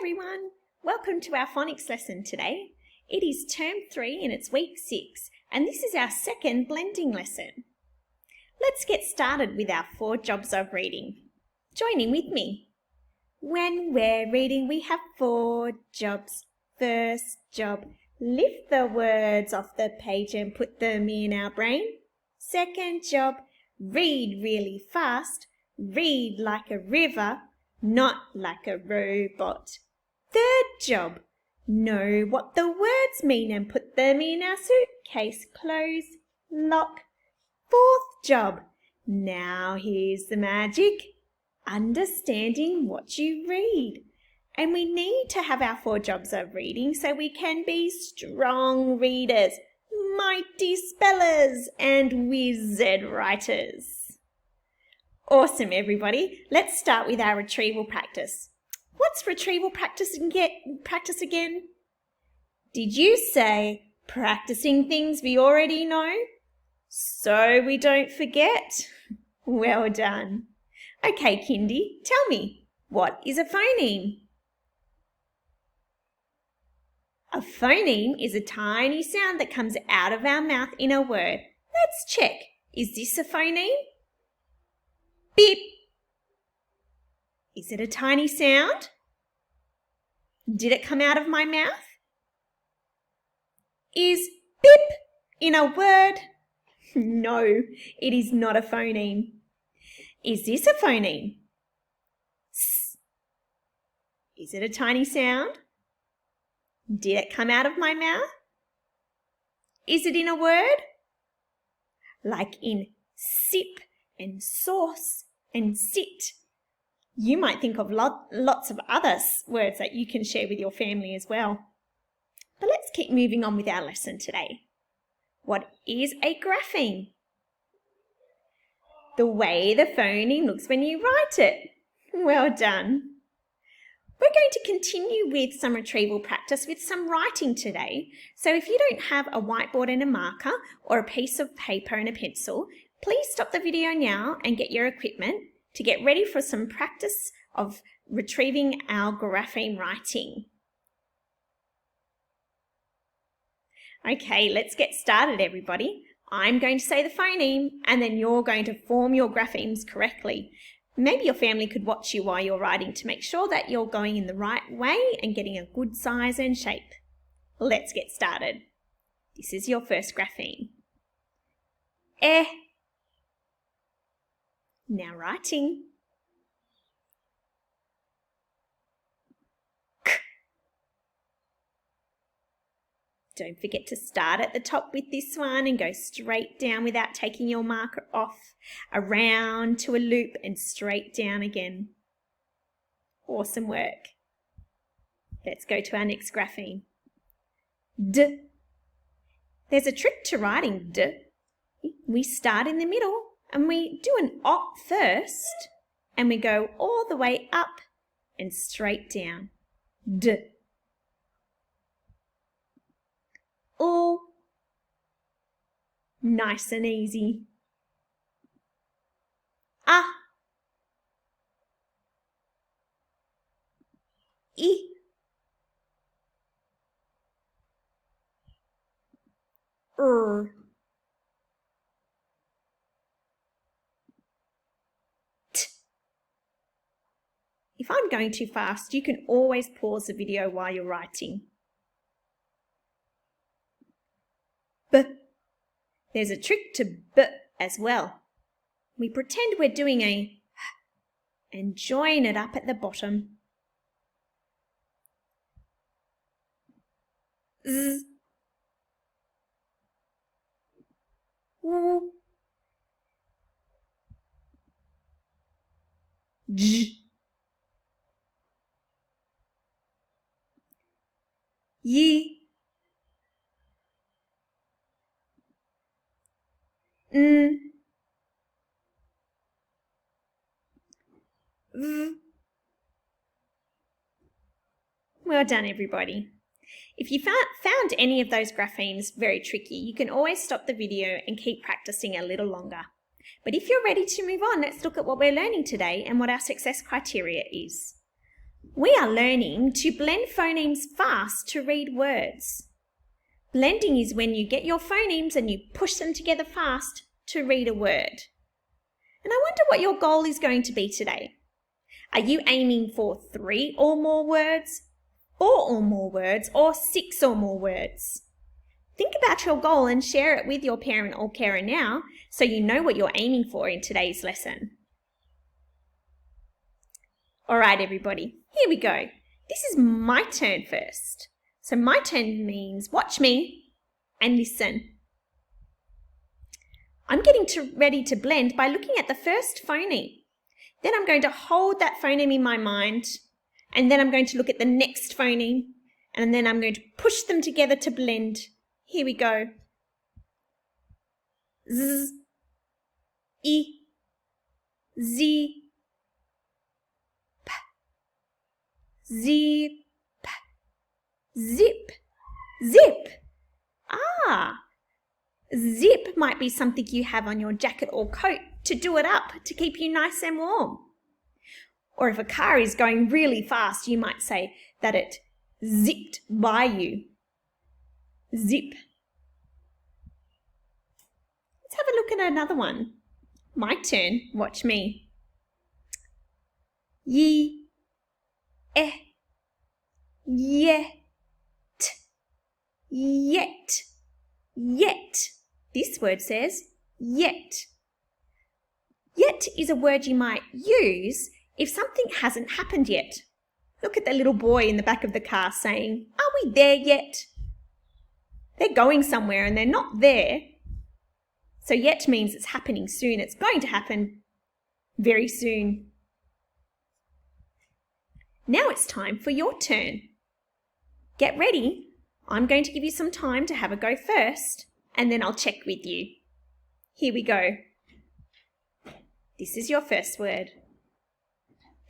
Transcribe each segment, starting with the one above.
everyone, welcome to our phonics lesson today. It is term 3 and it's week 6 and this is our second blending lesson. Let's get started with our 4 jobs of reading. Join in with me. When we're reading we have 4 jobs. First job, lift the words off the page and put them in our brain. Second job, read really fast. Read like a river, not like a robot. Third job, know what the words mean and put them in our suitcase. Close, lock. Fourth job, now here's the magic, understanding what you read. And we need to have our 4 jobs of reading so we can be strong readers, mighty spellers and wizard writers. Awesome, everybody. Let's start with our retrieval practice. What's retrieval practice again? Did you say practicing things we already know so we don't forget? Well done. Okay, Kindy, tell me, what is a phoneme? A phoneme is a tiny sound that comes out of our mouth in a word. Let's check. Is this a phoneme? Beep. Is it a tiny sound? Did it come out of my mouth? Is beep in a word? No, it is not a phoneme. Is this a phoneme? S. Is it a tiny sound? Did it come out of my mouth? Is it in a word? Like in sip and sauce and sit. You might think of lots of other words that you can share with your family as well. But let's keep moving on with our lesson today. What is a grapheme? The way the phoneme looks when you write it. Well done. We're going to continue with some retrieval practice with some writing today. So if you don't have a whiteboard and a marker or a piece of paper and a pencil, please stop the video now and get your equipment to get ready for some practice of retrieving our grapheme writing. Okay, let's get started, everybody. I'm going to say the phoneme and then you're going to form your graphemes correctly. Maybe your family could watch you while you're writing to make sure that you're going in the right way and getting a good size and shape. Let's get started. This is your first grapheme. Eh. Now writing. K. Don't forget to start at the top with this one and go straight down without taking your marker off, around to a loop and straight down again. Awesome work. Let's go to our next grapheme. D. There's a trick to writing D. We start in the middle and we do an op first and we go all the way up and straight down. D. O. Nice and easy. A. I. T. If I'm going too fast, you can always pause the video while you're writing. B. There's a trick to B as well. We pretend we're doing a H and join it up at the bottom. Z. W. J. Y. N. V. Well done, everybody. If you found any of those graphemes very tricky, you can always stop the video and keep practicing a little longer. But if you're ready to move on, let's look at what we're learning today and what our success criteria is. We are learning to blend phonemes fast to read words. Blending is when you get your phonemes and you push them together fast to read a word. And I wonder what your goal is going to be today. Are you aiming for 3 or more words, 4 or more words, or 6 or more words? Think about your goal and share it with your parent or carer now so you know what you're aiming for in today's lesson. All right, everybody, here we go. This is my turn first. So my turn means watch me and listen. I'm getting ready to blend by looking at the first phoneme. Then I'm going to hold that phoneme in my mind, and then I'm going to look at the next phoneme, and then I'm going to push them together to blend. Here we go. Z, I, Z, P, zip, zip, zip. Ah, zip might be something you have on your jacket or coat to do it up, to keep you nice and warm. Or if a car is going really fast, you might say that it zipped by you. Zip. Let's have a look at another one. My turn, watch me. Ye, yet, yet, yet. This word says yet. Yet is a word you might use if something hasn't happened yet. Look at the little boy in the back of the car saying, "Are we there yet?" They're going somewhere and they're not there. So yet means it's happening soon. It's going to happen very soon. Now it's time for your turn. Get ready. I'm going to give you some time to have a go first, and then I'll check with you. Here we go. This is your first word.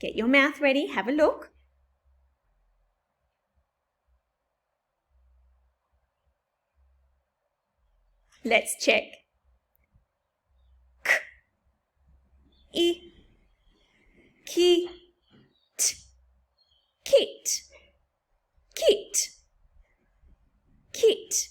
Get your mouth ready, have a look. Let's check. K, I, ki, t, kit, kit, kit.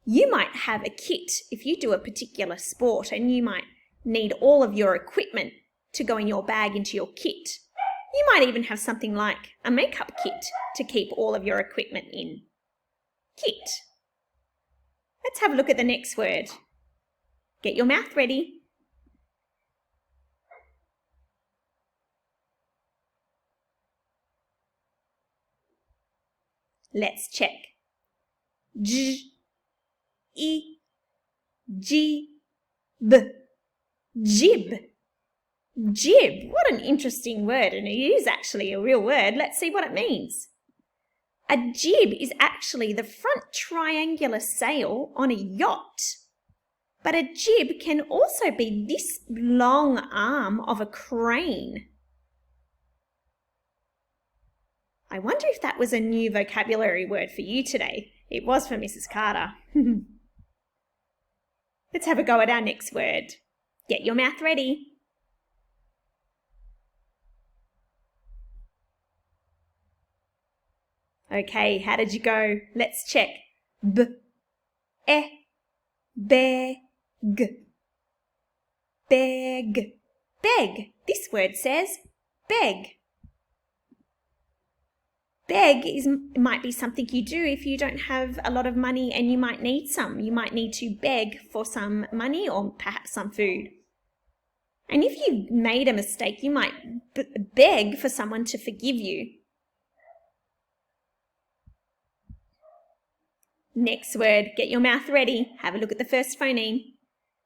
You might have a kit if you do a particular sport, and you might need all of your equipment to go in your bag into your kit. You might even have something like a makeup kit to keep all of your equipment in. Kit. Let's have a look at the next word. Get your mouth ready. Let's check. J, I, G, B. Jib. Jib. What an interesting word, and it is actually a real word. Let's see what it means. A jib is actually the front triangular sail on a yacht. But a jib can also be this long arm of a crane. I wonder if that was a new vocabulary word for you today. It was for Mrs. Carter. Let's have a go at our next word. Get your mouth ready. Okay, how did you go? Let's check. B, e, beg, beg, beg. This word says beg. Beg might be something you do if you don't have a lot of money and you might need some. You might need to beg for some money or perhaps some food. And if you've made a mistake, you might beg for someone to forgive you. Next word, get your mouth ready. Have a look at the first phoneme.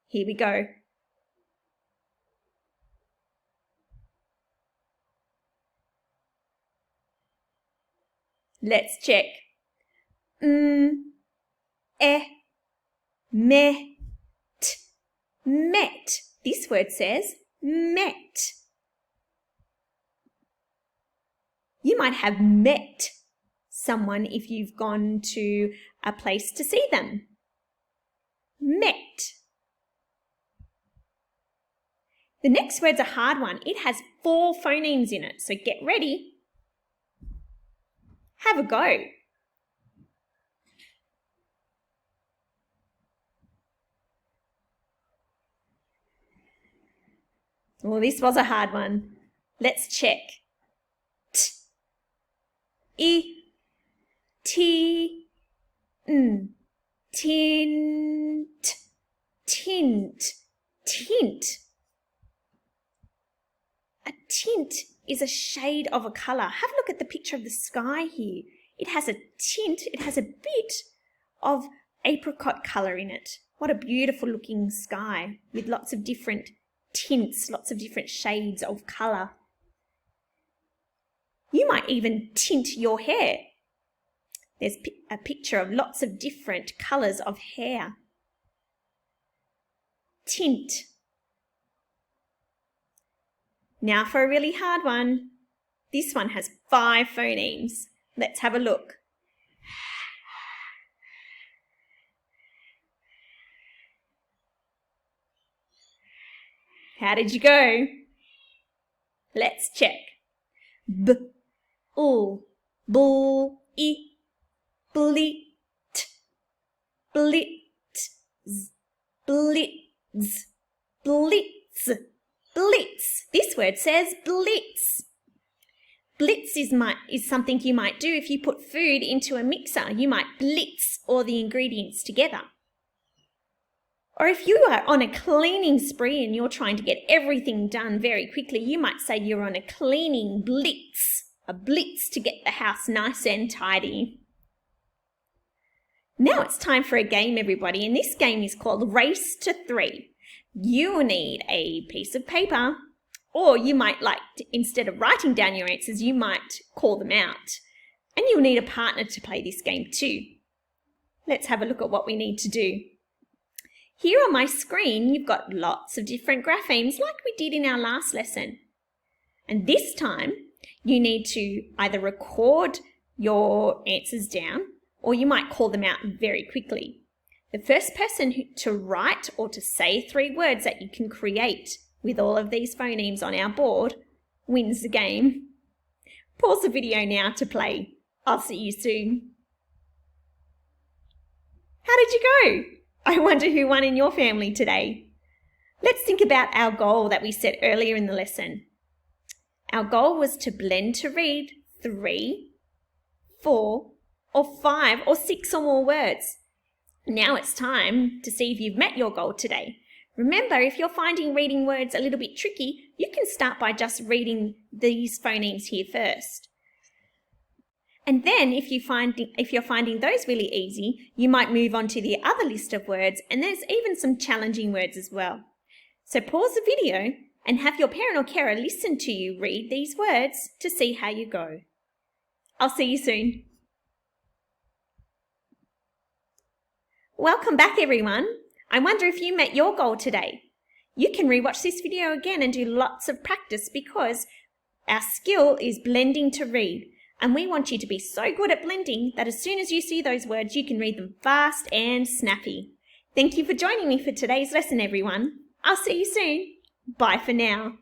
Here we go. Let's check. Me, t, met. This word says met. You might have met someone if you've gone to a place to see them. Met. The next word's a hard one. It has 4 phonemes in it, so get ready. Have a go. Well, this was a hard one. Let's check. T, I, T, N, tint, tint, tint. A tint is a shade of a colour. Have a look at the picture of the sky here. It has a tint, it has a bit of apricot colour in it. What a beautiful looking sky with lots of different tints, lots of different shades of colour. You might even tint your hair. There's a picture of lots of different colours of hair. Tint. Now for a really hard one. This one has 5 phonemes. Let's have a look. How did you go? Let's check. B, U, B, I, blit, blitz, blitz, blitz, blitz. This word says blitz. Blitz is something you might do if you put food into a mixer. You might blitz all the ingredients together. Or if you are on a cleaning spree and you're trying to get everything done very quickly, you might say you're on a cleaning blitz, a blitz to get the house nice and tidy. Now it's time for a game, everybody, and this game is called Race to 3. You will need a piece of paper, or you might instead of writing down your answers, you might call them out. And you'll need a partner to play this game too. Let's have a look at what we need to do. Here on my screen, you've got lots of different graphemes like we did in our last lesson. And this time, you need to either record your answers down or you might call them out very quickly. The first person to write or to say 3 words that you can create with all of these phonemes on our board wins the game. Pause the video now to play. I'll see you soon. How did you go? I wonder who won in your family today. Let's think about our goal that we set earlier in the lesson. Our goal was to blend to read 3, 4, or 5 or 6 or more words. Now it's time to see if you've met your goal today. Remember, if you're finding reading words a little bit tricky, you can start by just reading these phonemes here first. And then if you're finding those really easy, you might move on to the other list of words, and there's even some challenging words as well. So pause the video and have your parent or carer listen to you read these words to see how you go. I'll see you soon. Welcome back, everyone. I wonder if you met your goal today. You can rewatch this video again and do lots of practice because our skill is blending to read. And we want you to be so good at blending that as soon as you see those words, you can read them fast and snappy. Thank you for joining me for today's lesson, everyone. I'll see you soon. Bye for now.